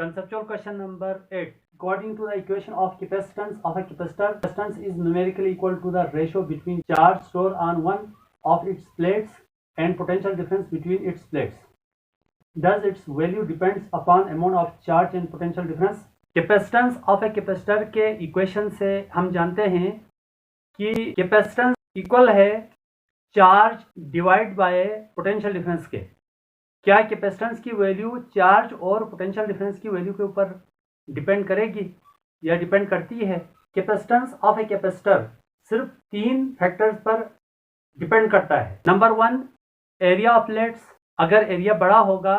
Conceptual question number 8. According to the equation of capacitance of a capacitor, capacitance is numerically equal to the ratio between charge stored on one of its plates and potential difference between its plates. Thus, its value depends upon amount of charge and potential difference. Capacitance of a capacitor के equation से हम जानते हैं कि capacitance equal है charge divide by potential difference के। क्या capacitance की वैल्यू चार्ज और पोटेंशियल डिफरेंस की वैल्यू के ऊपर डिपेंड करेगी या डिपेंड करती है? कैपेसिटेंस ऑफ ए कैपेसिटर सिर्फ 3 फैक्टर्स पर डिपेंड करता है। Number 1, area of plates. अगर एरिया बड़ा होगा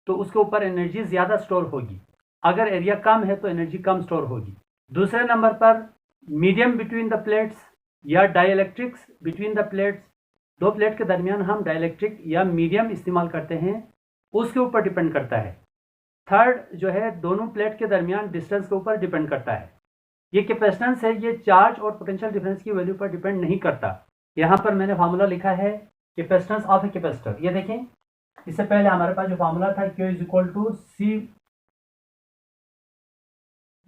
तो उसके ऊपर एनर्जी ज़्यादा स्टोर होगी, अगर एरिया कम है तो एनर्जी कम स्टोर होगी। दूसरे नंबर पर मीडियम बिटवीन द प्लेट्स या डाइलेक्ट्रिक्स बिटवीन द प्लेट्स। दो प्लेट के दरमियान हम डाइलेक्ट्रिक या मीडियम इस्तेमाल करते हैं, उसके ऊपर डिपेंड करता है। थर्ड जो है दोनों प्लेट के दरमियान डिस्टेंस के ऊपर डिपेंड करता है। ये कैपेसिटेंस है, ये चार्ज और पोटेंशियल डिफरेंस की वैल्यू पर डिपेंड नहीं करता। यहाँ पर मैंने फार्मूला लिखा है कैपेसिटेंस ऑफ ए कैपेसिटर। ये देखें, इससे पहले हमारे पास जो फार्मूला था Q is equal to C।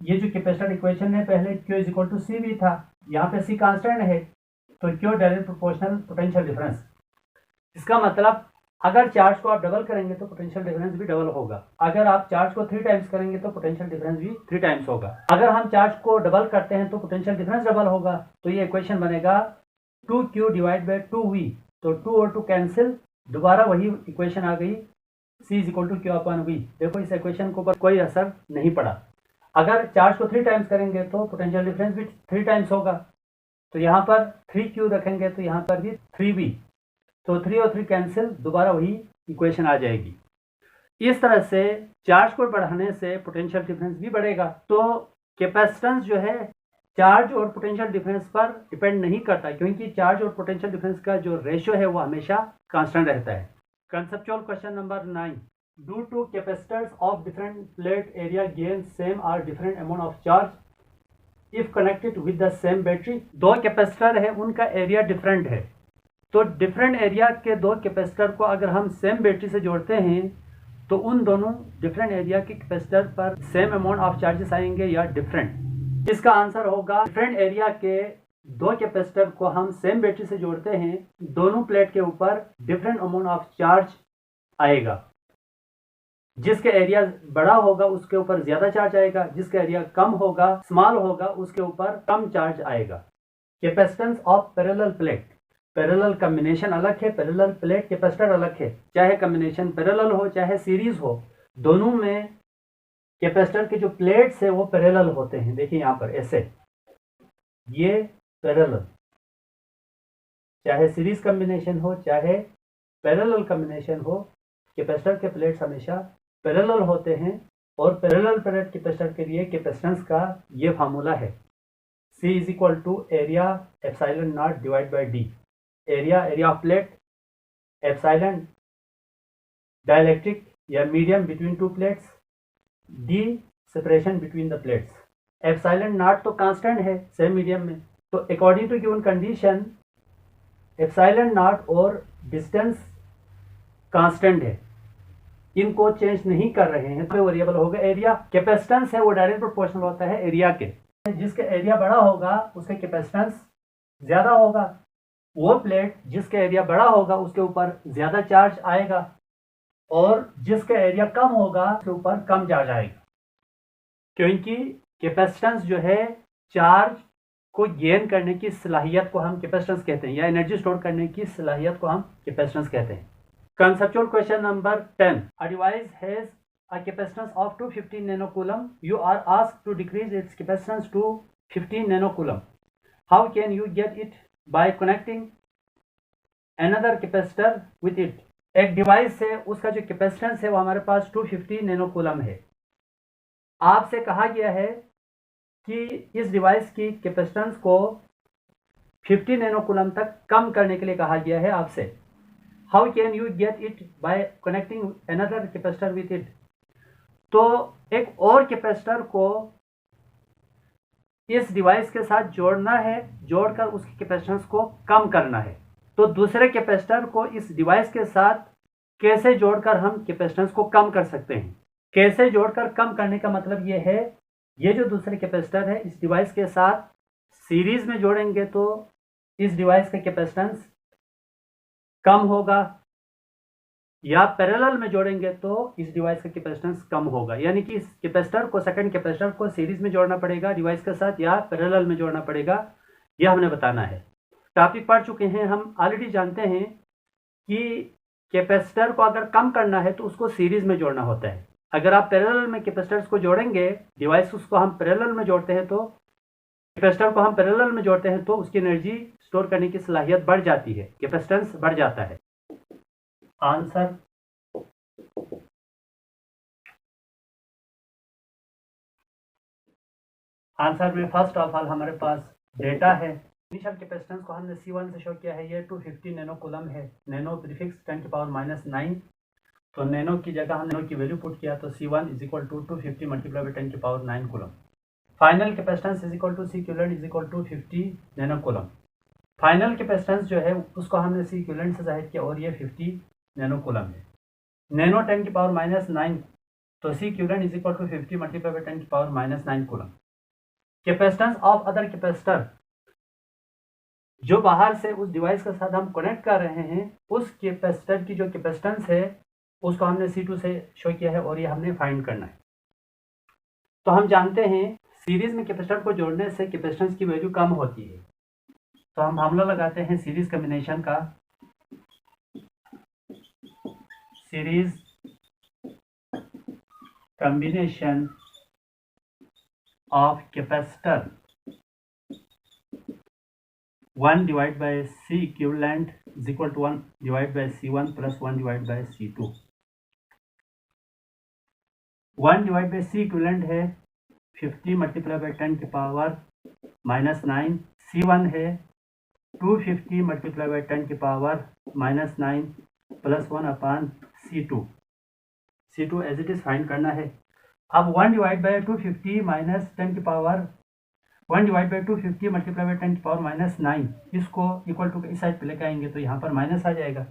ये जो कैपेसिटर इक्वेशन है पहले Q is equal to C भी था, यहाँ पे C कांस्टेंट है तो Q direct proportional potential difference. इसका मतलब अगर चार्ज को आप डबल करेंगे तो पोटेंशियल डिफरेंस भी डबल होगा, अगर आप चार्ज को 3 टाइम्स करेंगे तो पोटेंशियल डिफरेंस भी 3 टाइम्स होगा। अगर हम चार्ज को डबल करते हैं तो पोटेंशियल डिफरेंस डबल होगा, तो ये इक्वेशन बनेगा 2Q डिवाइड बाई 2V। तो 2 और 2 कैंसिल, दोबारा वही इक्वेशन आ गई C is equal to Q upon V। देखो इस इक्वेशन के ऊपर कोई असर नहीं पड़ा। अगर चार्ज को 3 टाइम्स करेंगे तो पोटेंशियल डिफरेंस भी 3 टाइम्स होगा, तो यहाँ पर 3Q रखेंगे तो यहाँ पर भी 3V। तो 3 और 3 कैंसिल, दोबारा वही इक्वेशन आ जाएगी। इस तरह से चार्ज को बढ़ाने से पोटेंशियल डिफरेंस भी बढ़ेगा। तो कैपेसिटेंस जो है चार्ज और पोटेंशियल डिफरेंस पर डिपेंड नहीं करता, क्योंकि चार्ज और पोटेंशियल डिफरेंस का जो रेशियो है वो हमेशा कांस्टेंट रहता है। Conceptual question number 9. Due to capacitors of different plate area gain same or different amount of charge if connected with the same battery. दो कैपेसिटर है, उनका एरिया डिफरेंट है, तो डिफरेंट एरिया के दो कैपेसिटर को अगर हम सेम बैटरी से जोड़ते हैं तो उन दोनों डिफरेंट एरिया के कैपेसिटर पर सेम अमाउंट ऑफ चार्जेस आएंगे या डिफरेंट। इसका आंसर होगा डिफरेंट एरिया के दो कैपेसिटर को हम सेम बैटरी से जोड़ते हैं, दोनों प्लेट के ऊपर डिफरेंट अमाउंट ऑफ चार्ज आएगा। जिसके एरिया बड़ा होगा उसके ऊपर ज्यादा चार्ज आएगा, जिसका एरिया कम होगा, स्मॉल होगा, उसके ऊपर कम चार्ज आएगा। Capacitance of parallel plate. Parallel combination अलग है, पैरेलल प्लेट कैपेसिटर अलग है। चाहे कॉम्बिनेशन पैरेलल हो चाहे सीरीज हो, दोनों में कैपेसिटर के जो प्लेट्स है वो पैरेलल होते हैं। देखिए यहाँ पर ऐसे, ये पैरेलल, चाहे सीरीज कॉम्बिनेशन हो चाहे पैरेलल कॉम्बिनेशन हो, कैपेसिटर के प्लेट्स हमेशा पैरेलल होते हैं। और पैरेलल प्लेट कैपेसिटर के लिए कैपेसिटेंस का ये फार्मूला है C is equal to area epsilon naught divide by D। Area of plate, epsilon dielectric या medium between two plates, D separation between the plates. Epsilon naught तो constant है same medium में, तो according to given condition epsilon naught और distance constant है, इनको change नहीं कर रहे हैं, तो वेरिएबल होगा एरिया। कैपेसिटेंस है वो डायरेक्ट प्रोपोर्शनल होता है एरिया के। जिसका एरिया बड़ा होगा उसका कैपेसिटेंस ज्यादा होगा, वो प्लेट जिसका एरिया बड़ा होगा उसके ऊपर ज्यादा चार्ज आएगा, और जिसका एरिया कम होगा उसके ऊपर कम चार्ज आएगा। क्योंकि कैपेसिटेंस जो है चार्ज को गेन करने की सलाहियत को हम कैपेसिटेंस कहते हैं, या एनर्जी स्टोर करने की सलाहियत को हम कैपेसिटेंस कहते हैं। Conceptual question number 10. A device has a capacitance of 250 nanocoulomb. You are asked to decrease its capacitance to 15 nanocoulomb. How can you get it? By connecting another capacitor with it. एक device है, उसका जो capacitance है वो हमारे पास 250 नैनोकूलम है। आपसे कहा गया है कि इस डिवाइस की कैपेसिटेंस को 50 नैनोकूलम तक कम करने के लिए कहा गया है आपसे। How can you get it? By connecting another capacitor with it. तो एक और कैपेसिटर को इस डिवाइस के साथ जोड़ना है, जोड़कर उसकी कैपेसिटेंस को कम करना है। तो दूसरे कैपेसिटर को इस डिवाइस के साथ कैसे जोड़कर हम कैपेसिटेंस को कम कर सकते हैं? कैसे जोड़कर कम करने का मतलब ये है, ये जो दूसरे कैपेसिटर है इस डिवाइस के साथ सीरीज में जोड़ेंगे तो इस डिवाइस का कैपेसिटेंस कम होगा, या पैरेलल में जोड़ेंगे तो इस डिवाइस का कैपेसिटेंस कम होगा। यानी कि इस कैपेसिटर को, सेकंड कैपेसिटर को सीरीज में जोड़ना पड़ेगा डिवाइस के साथ या पैरेलल में जोड़ना पड़ेगा, यह हमने बताना है। टॉपिक पढ़ चुके हैं हम, ऑलरेडी जानते हैं कि कैपेसिटर को अगर कम करना है तो उसको सीरीज में जोड़ना होता है। अगर आप पैरेलल में कैपेसिटर्स को जोड़ेंगे, डिवाइस उसको हम पैरेलल में जोड़ते हैं तो कैपेसिटर को हम पैरेलल में जोड़ते हैं तो उसकी एनर्जी स्टोर करने की सलाहियत बढ़ जाती है, कैपेसिटेंस बढ़ जाता है। आंसर में फर्स्ट ऑफ ऑल हमारे पास डेटा है। इनिशियल कैपेसिटेंस को हमने C1 से शो किया है, ये 250 नैनो कूलम है। नैनो प्रीफिक्स 10⁻⁹, तो नैनो की जगह हमने नैनो की वैल्यू पुट किया तो C1 = 250 × 10⁻⁹ coulomb. Final capacitance C equivalent 50 nano coulomb. Final capacitance जो है उसको हमने C इक्विवेलेंट से जाहिर किया और ये 50 नैनो कूलम है। नैनो 10⁻⁹, तो C equivalent = 50 × 10⁻⁹ coulomb. Capacitance of other capacitor, जो बाहर से उस डिवाइस के साथ हम कनेक्ट कर रहे हैं, उस कैपेसिटर की जो कैपेसिटेंस है उसको हमने C2 से शो किया है और ये हमने फाइंड करना है। तो हम जानते हैं सीरीज में कैपेसिटर को जोड़ने से कैपेसिटेंस की वैल्यू कम होती है, तो हम फार्मूला लगाते हैं सीरीज कॉम्बिनेशन का। Series combination of capacitor 1 divided by C equivalent is equal to 1 divided by C1 plus 1 divided by C2। 1 divided by C equivalent है 50 multiplied by 10⁻⁹। C1 है 250 multiplied by 10⁻⁹ plus 1 upon C2। C2 as it is find करना है। अब 1 divide by 250 minus 1 divide by 250 multiply by 10⁻⁹, इसको equal to इस side पे लेके आएंगे तो यहाँ पर माइनस आ जाएगा।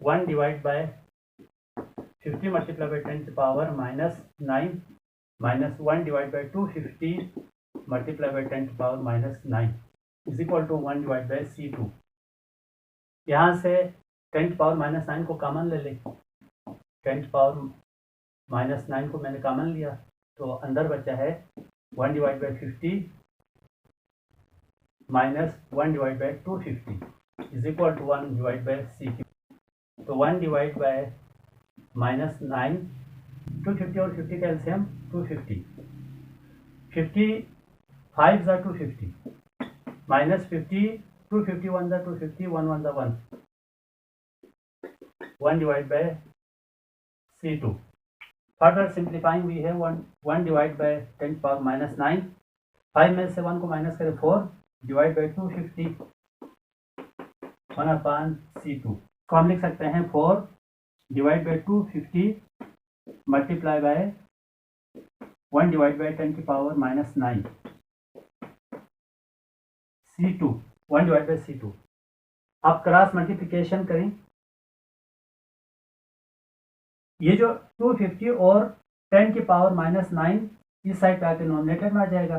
1 divide by 50 multiply by 10⁻⁹ minus 1 divide by 250 multiply by 10⁻⁹ is equal to 1 divide by C2। यहाँ से 10⁻⁹ को कॉमन ले लें, 10⁻⁹ को मैंने कॉमन लिया तो अंदर बचा है 1 divide by 50 minus 1 divide by 250 is equal to 1 divide by C2। तो 1 डिवाइड बाई -9, 250 और 50 का एलसीएम 250, 50 5 ज़ा 250 माइनस 50 250 1 ज़ा 250 1 1 ज़ा 1 divide by C2। Further simplifying हुई है 1 डिवाइड बाई 10⁻⁹, 5 में से 1 को माइनस करें 4 डिवाइड बाई 250 1 अपॉन C2 को हम लिख सकते हैं 4 divide by 250 multiply by 1 divide by 10⁻⁹ C2 1 divide by C2। आप क्रॉस मल्टीप्लिकेशन करें, ये जो 250 और 10⁻⁹ इस साइड पे आके डिनोमिनेटर में आ जाएगा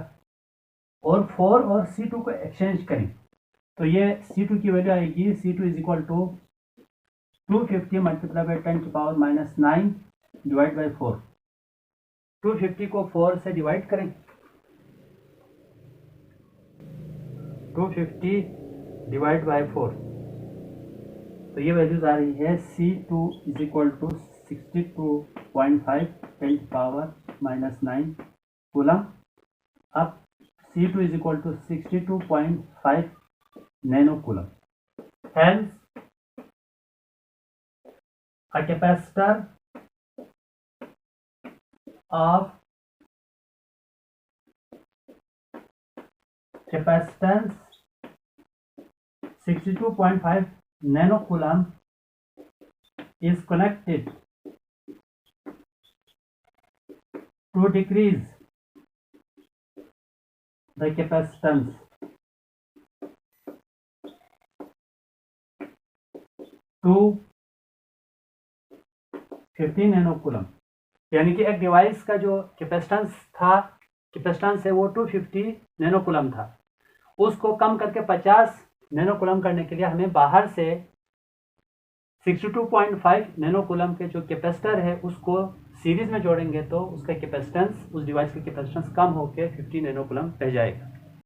और 4 और C2 को एक्सचेंज करें तो ये C2 की वैल्यू आएगी C2 is equal to 250 multiply by 10⁻⁹ divide by 4। 250 को 4 से डिवाइड करें, 250 डिवाइड बाई 4 तो ये वैल्यूज आ रही है C2 is equal to 62.5 10⁻⁹ coulomb. अब C2 is equal to 62.5 nano coulomb. Hence a capacitor of capacitance 62.5 nano coulomb is connected to decrease the capacitance to 15 nano coulomb। यानी कि एक device का जो कैपेसिटेंस है वो 250 नैनोकूलम था, उसको कम करके 50 नैनोकूलम करने के लिए हमें बाहर से 62.5 नैनोकूलम के जो कैपेसिटर है उसको सीरीज में जोड़ेंगे, तो उसका कैपेसिटेंस, उस डिवाइस का कैपेसिटेंस कम होकर 50 नैनोकूलम रह जाएगा।